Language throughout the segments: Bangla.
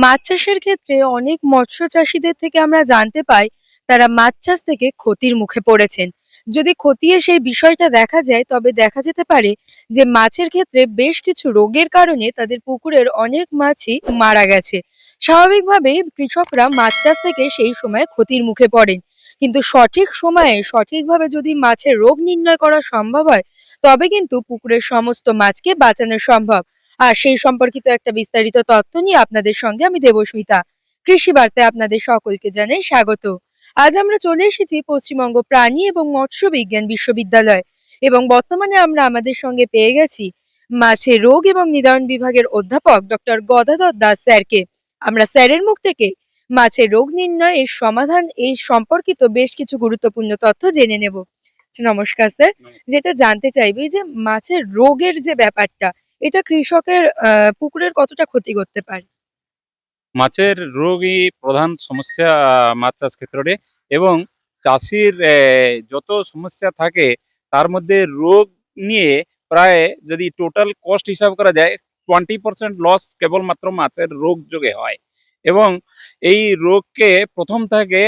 মাছ চাষের ক্ষেত্রে অনেক মৎস্য চাষীদের থেকে আমরা জানতে পাই তারা মাছ চাষ থেকে ক্ষতির মুখে পড়েছেন। যদি খতিয়ে সেই বিষয়টা দেখা যায় তবে দেখা যেতে পারে যে মাছের ক্ষেত্রে বেশ কিছু রোগের কারণে তাদের পুকুরের অনেক মাছই মারা গেছে। স্বাভাবিকভাবেই কৃষকরা মাছ চাষ থেকে সেই সময় ক্ষতির মুখে পড়েন, কিন্তু সঠিক সময়ে সঠিকভাবে যদি মাছের রোগ নির্ণয় করা সম্ভব হয় তবে কিন্তু পুকুরের সমস্ত মাছকে বাঁচানো সম্ভব। আর সেই সম্পর্কিত একটা বিস্তারিত তথ্য নিয়ে আপনাদের সঙ্গে আমি দেবস্মিতা। কৃষি বার্তায় আপনাদের সকলকে জানাই স্বাগত। আজ আমরা চলে এসেছি পশ্চিমবঙ্গ প্রাণী এবং মৎস্য বিজ্ঞান বিশ্ববিদ্যালয়, এবং বর্তমানে আমরা আমাদের সঙ্গে পেয়ে গেছি মাছের রোগ এবং নিদারণ বিভাগের অধ্যাপক ডক্টর গদাধর দাস স্যারকে। আমরা স্যারের মুখ থেকে মাছের রোগ নির্ণয় এর সমাধান এই সম্পর্কিত বেশ কিছু গুরুত্বপূর্ণ তথ্য জেনে নেব। নমস্কার স্যার। যেটা জানতে চাইবি যে মাছের রোগের যে ব্যাপারটা, এটা কৃষকের পুকুরের কতটা ক্ষতি করতে পারে? মাছের রোগই প্রধান সমস্যা মাছ চাষ ক্ষেত্রে, এবং চাষির যত সমস্যা থাকে তার মধ্যে রোগ নিয়ে প্রায় যদি টোটাল কস্ট হিসাব করা যায় 20% লস কেবলমাত্র মাছের রোগ যোগে হয়। এবং এই রোগকে প্রথম থেকে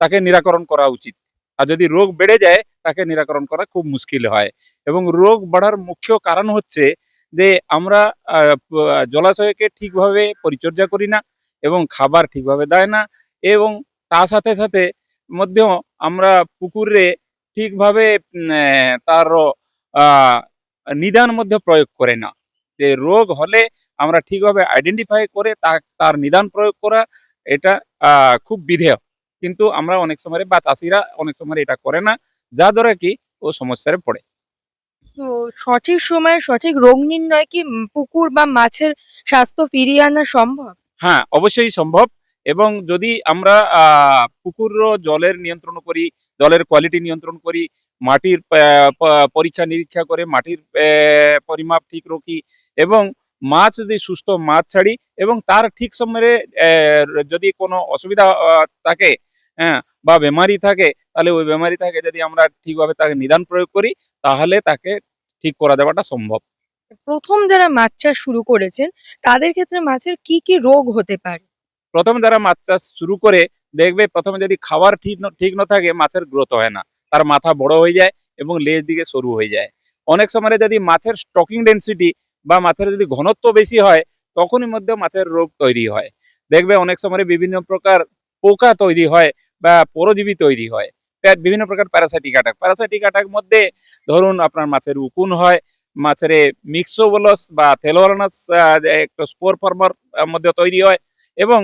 তাকে নিরাকরণ করা উচিত। আর যদি রোগ বেড়ে যায় তাকে নিরাকরণ করা খুব মুশকিল হয়। এবং রোগ বাড়ার মুখ্য কারণ হচ্ছে যে আমরা জলাশয়কে ঠিকভাবে পরিচর্যা করি না এবং খাবার ঠিকভাবে দেয় না, এবং তার সাথে সাথে মধ্যেও আমরা পুকুরে ঠিকভাবে তার নিদান মধ্যে প্রয়োগ করে না। যে রোগ হলে আমরা ঠিকভাবে আইডেন্টিফাই করে তার নিদান প্রয়োগ করা, এটা খুব বিধেয়। কিন্তু আমরা অনেক সময় বা চাষিরা অনেক সময় এটা করে না, যা দ্বারা কি ও সমস্যায় পড়ে। তো সঠিক সময়ে সঠিক রোগ নির্ণয় কি পুকুর বা মাছের স্বাস্থ্য ফিরিয়ে আনা সম্ভব? হ্যাঁ, অবশ্যই সম্ভব। এবং যদি আমরা পুকুর জলের নিয়ন্ত্রণ করি, জলের কোয়ালিটি নিয়ন্ত্রণ করি, মাটির পরীক্ষা নিরীক্ষা করে মাটির পরিমাপ ঠিক রাখি, এবং মাছ যদি সুস্থ মাছ ছাড়ি এবং তার ঠিক সময়ে যদি কোনো অসুবিধা থাকে, হ্যাঁ, বা বেমারি থাকে, তাহলে ওই বেমারি থাকে যদি আমরা ঠিকভাবে তাকে নিদান প্রয়োগ করি তাহলে তাকে ঠিক করা দেওয়াটা সম্ভব। প্রথম যারা মাছ চাষ শুরু করেছেন তাদের ক্ষেত্রে মাছের কি কি রোগ হতে পারে? প্রথমে যারা মাছ চাষ শুরু করে দেখবে, প্রথমে যদি খাবার ঠিক না থাকে মাছের গ্রোথ হয় না, তার মাথা বড় হয়ে যায় এবং লেজ দিকে সরু হয়ে যায়। অনেক সময় যদি মাছের স্টকিং ডেন্সিটি বা মাছের যদি ঘনত্ব বেশি হয় তখনই মধ্যে মাছের রোগ তৈরি হয়। দেখবে অনেক সময় বিভিন্ন প্রকার পোকা তৈরি হয় বা পরজীবী তৈরি হয়, বিভিন্ন প্রকার প্যারাসাইটিক অ্যাটাক মধ্যে ধরুন আপনার মাছের উকুন হয়, মাছের মিক্সোবোলস বা থেলোরানাস একটা স্পোর ফর্মার মধ্যে তৈরি হয়, এবং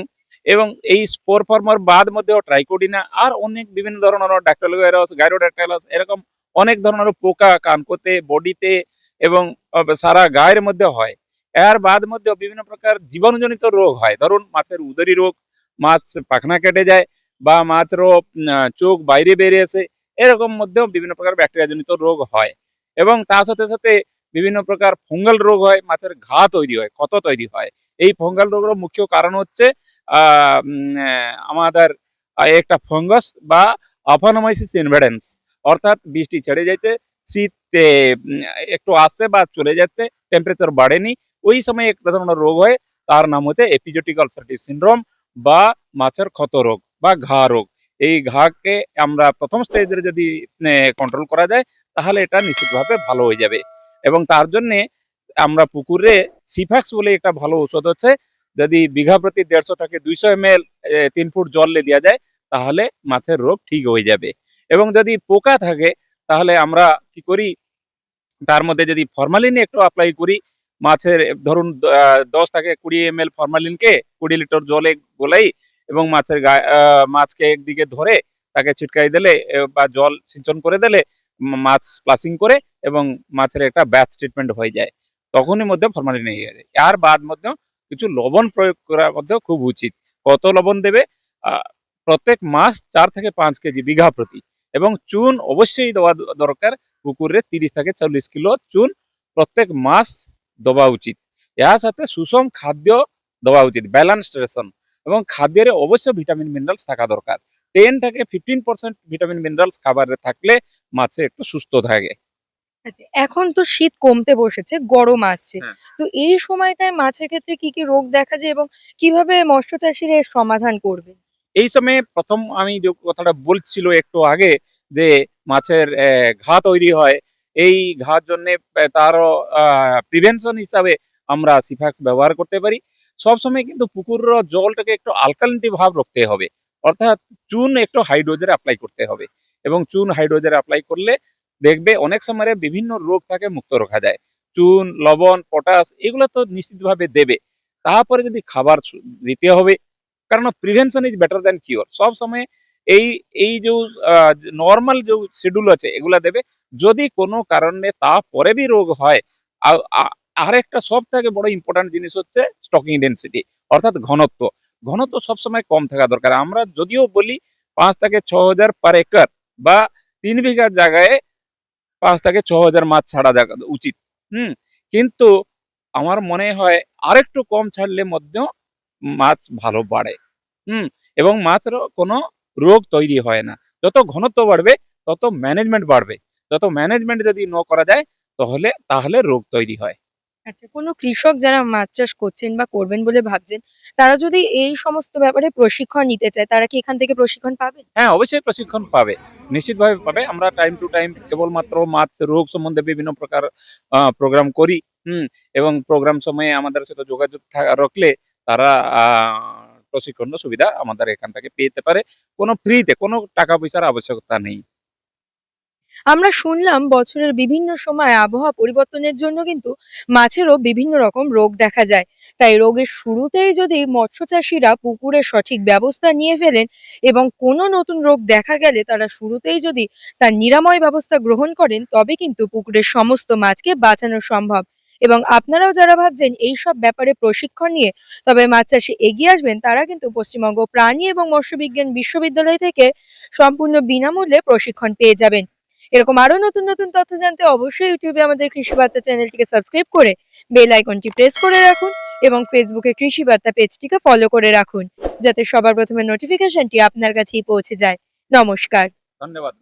এবং এই স্পোর ফর্মার বাদ মধ্যেও ট্রাইকোডিনা আর অনেক বিভিন্ন ধরনের ড্যাক্টাইলোগাইরাস, গাইরোড্যাক্টাইলাস, এরকম অনেক ধরনের পোকা কানকোতে, বডিতে এবং সারা গায়ের মধ্যে হয়। এর বাদ মধ্যেও বিভিন্ন প্রকার জীবাণুজনিত রোগ হয়, ধরুন মাছের উদরি রোগ, মাছ পাখনা কেটে যায়, বা মাছেরও চোখ বাইরে বেরিয়ে আসে, এরকম মধ্যেও বিভিন্ন প্রকার ব্যাকটেরিয়াজনিত রোগ হয়। এবং তার সাথে সাথে বিভিন্ন প্রকার ফঙ্গাল রোগ হয়, মাছের ঘা তৈরি হয়, ক্ষত তৈরি হয়। এই ফঙ্গাল রোগের মুখ্য কারণ হচ্ছে আমাদের একটা ফাঙ্গাস বা আফানোমাইসিস ইনভ্যাডেন্স, অর্থাৎ বৃষ্টি ছেড়ে যাইতে, শীত একটু আসছে বা চলে যাচ্ছে, টেম্পারেচার বাড়েনি, ওই সময় এক ধরনের রোগ হয়, তার নাম হচ্ছে এপিজোটিক আলসারেটিভ সিনড্রোম বা মাছের ক্ষত রোগ বা ঘা রোগ। এই ঘাকে আমরা প্রথম স্টেজে যদি কন্ট্রোল করা যায় তাহলে এটা নিশ্চিতভাবে ভালো হয়ে যাবে। এবং তার জন্য আমরা পুকুরে সিফ্যাক্স বলে একটা ভালো ঔষধ হচ্ছে, যদি বিঘা প্রতি 150 থেকে 200 ml 3 ফুট জলে দেওয়া যায় তাহলে মাছের রোগ ঠিক হয়ে যাবে। এবং যদি পোকা থাকে তাহলে আমরা কি করি, তার মধ্যে যদি ফরমালিন একটু অ্যাপ্লাই করি, মাছের ধরুন 10 থেকে 20 ml ফরমালিনকে 20 লিটার জলে গোলাই এবং মাছকে একদিকে ধরে তাকে ছিটকাই দিলে বা জল সিঞ্চন করে দিলে মাছ প্লাসিং করে এবং মাছের একটা ব্যাচ ট্রিটমেন্ট হয়ে যায়, তখনই মধ্যে ফরমালিন হয়ে যায়। আর বাদ মধ্যে কিছু লবণ প্রয়োগ করা মধ্যে খুব উচিত। কত লবণ দেবে? প্রত্যেক মাস 4 থেকে 5 কেজি বিঘা প্রতি। এবং চুন অবশ্যই দেওয়া দরকার, পুকুরে 30 থেকে 40 কিলো চুন প্রত্যেক মাস দেওয়া উচিত। এর সাথে সুষম খাদ্য দেওয়া উচিত, ব্যালেন্সড রেশন, এবং খাদ্যের অবশ্যই ভিটামিন মিনারেলস থাকা দরকার। 10 থেকে 15% ভিটামিন মিনারেলস খাবারে থাকলে মাছে একটু সুস্থ থাকে। আচ্ছা, এখন তো শীত কমতে বসেছে, গরম আসছে। হ্যাঁ। তো এই সময়টায় মাছের ক্ষেত্রে কি, কি রোগ দেখা যায় এবং কিভাবে মৎস্য চাষীরা এর সমাধান করবে? এই সময়ে প্রথম আমি যে কথাটা বলছিল একটু আগে যে মাছের ঘা তৈরি হয়, এই ঘার জন্যে তারও প্রিভেনশন হিসাবে আমরা সিফ্যাক্স ব্যবহার করতে পারি। সবসময় কিন্তু পুকুরের জলটাকে একটু অ্যালকালিনিটি ভাব রাখতে হবে। অর্থাৎ চুন একটু হাইড্রোজেন এপ্লাই করতে হবে এবং চুন হাইড্রোজেন এপ্লাই করলে দেখবে অনেক সময় বিভিন্ন রোগ থেকে মুক্ত রাখা যায়। চুন, লবণ, পটাশ এগুলো তো নিশ্চিতভাবে দেবে। তারপরে যদি খাবার দিতে হবে, কারণ prevention is better than cure. সব সময় এই এই যে নর্মাল যে শিডিউল আছে এগুলা দেবে। যদি কোনো কারণে তারপরে বি রোগ হয়, আরেকটা সব থেকে বড় ইম্পর্টেন্ট জিনিস হচ্ছে স্টকিং ডেন্সিটি, অর্থাৎ ঘনত্ব। ঘনত্ব সবসময় কম থাকা দরকার। আমরা যদিও বলি 5 থেকে 6 হাজার পার একর বা 3 বিঘার জায়গায় 5 থেকে 6 হাজার মাছ ছাড়া উচিত। হুম, কিন্তু আমার মনে হয় আরেকটু কম ছাড়লে মধ্যেও মাছ ভালো বাড়ে। হুম, এবং মাছের কোনো রোগ তৈরি হয় না। যত ঘনত্ব বাড়বে তত ম্যানেজমেন্ট বাড়বে। যত ম্যানেজমেন্ট যদি করা যায় তাহলে রোগ তৈরি হয়। আচ্ছা, কোনো কৃষক যারা মাছ চাষ করছেন বা করবেন বলে ভাবছেন, তারা যদি এই সমস্ত ব্যাপারে প্রশিক্ষণ নিতে চায়, তারা কি এখান থেকে প্রশিক্ষণ পাবেন? হ্যাঁ, অবশ্যই প্রশিক্ষণ পাবে। নিশ্চিতভাবে পাবে। আমরা টাইম টু টাইম কেবলমাত্র মাছ রোগ সম্বন্ধে বিভিন্ন প্রকার প্রোগ্রাম করি। হুম, এবং প্রোগ্রাম সময়ে আমাদের সাথে যোগাযোগ রাখলে তারা আ প্রশিক্ষণের সুবিধা আমাদের এখান থেকে পেতে পারে। কোনো ফ্রিতে, কোনো টাকা পয়সার আবশ্যকতা নেই। আমরা শুনলাম বছরের বিভিন্ন সময় আবহাওয়া পরিবর্তনের জন্য কিন্তু মাছেরও বিভিন্ন রকম রোগ দেখা যায়। তাই রোগের শুরুতেই যদি মৎস্য চাষীরা পুকুরে সঠিক ব্যবস্থা নিয়ে ফেলেন এবং কোনো নতুন রোগ দেখা গেলে তারা শুরুতেই যদি তার নিরাময় ব্যবস্থা গ্রহণ করেন, তবে কিন্তু পুকুরের সমস্ত মাছকে বাঁচানো সম্ভব। এবং আপনারাও যারা ভাবছেন এইসব ব্যাপারে প্রশিক্ষণ নিয়ে তবে মাছ চাষে এগিয়ে আসবেন, তারা কিন্তু পশ্চিমবঙ্গ প্রাণী এবং মৎস্য বিজ্ঞান বিশ্ববিদ্যালয় থেকে সম্পূর্ণ বিনামূল্যে প্রশিক্ষণ পেয়ে যাবেন। এরকম আরো নতুন নতুন তথ্য জানতে অবশ্যই ইউটিউবে আমাদের কৃষি বার্তা চ্যানেলটিকে সাবস্ক্রাইব করে বেল আইকনটি প্রেস করে রাখুন এবং ফেসবুকে কৃষি বার্তা পেজটিকে ফলো করে রাখুন, যাতে সবার প্রথমে নোটিফিকেশনটি আপনার কাছেই পৌঁছে যায়। নমস্কার। ধন্যবাদ।